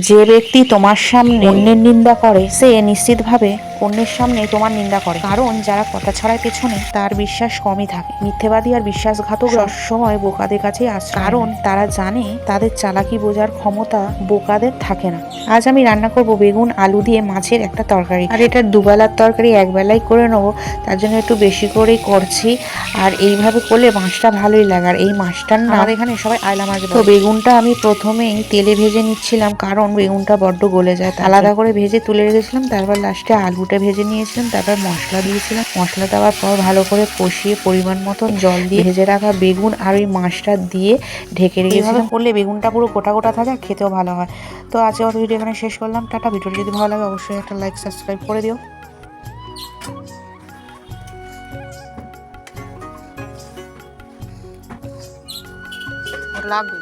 যে ব্যক্তি তোমার সামনে অন্যের নিন্দা করে সে নিশ্চিতভাবে অন্যের সামনে তোমার নিন্দা করে, কারণ যারা কথা ছড়ায় পেছনে তার বিশ্বাস কমই থাকে। মিথ্যেবাদী আর বিশ্বাসঘাতক সবসময় বোকাদের কাছেই আসে, কারণ তারা জানে তাদের চালাকি বোঝার ক্ষমতা বোকাদের থাকে না। আজ আমি রান্না করব বেগুন আলু দিয়ে মাছের একটা তরকারি, আর এটা দুবেলার তরকারি একবেলাই করে নেবো, তার জন্য একটু বেশি করেই করছি। আর এইভাবে করলে মাছটা ভালোই লাগে, আর এই মাছটার নাম এখানে সবাই আয়লা মাছ বলে। তো বেগুনটা আমি প্রথমেই তেলে ভেজে নিচ্ছিলাম, কারণ বেগুনটা বড্ড গলে যায়, আলাদা করে ভেজে তুলে রেখেছিলাম। তারপর লাস্টে আলুটা ভেজে নিয়েছিলাম, তারপর মশলা দিয়েছিলাম। মশলা দেওয়ার পর ভালো করে কষিয়ে পরিমাণ মতন জল দিয়ে ভেজে রাখা বেগুন আর ওই মাছটা দিয়ে ঢেকে রেখেছিলাম। করলে বেগুনটা পুরো গোটা গোটা থাকে, খেতেও ভালো হয়। তো আজকে ভিডিও এখানে শেষ করলাম। টাটা। ভিডিওটি যদি ভালো লাগে অবশ্যই একটা লাইক সাবস্ক্রাইব করে দিও। লাগবে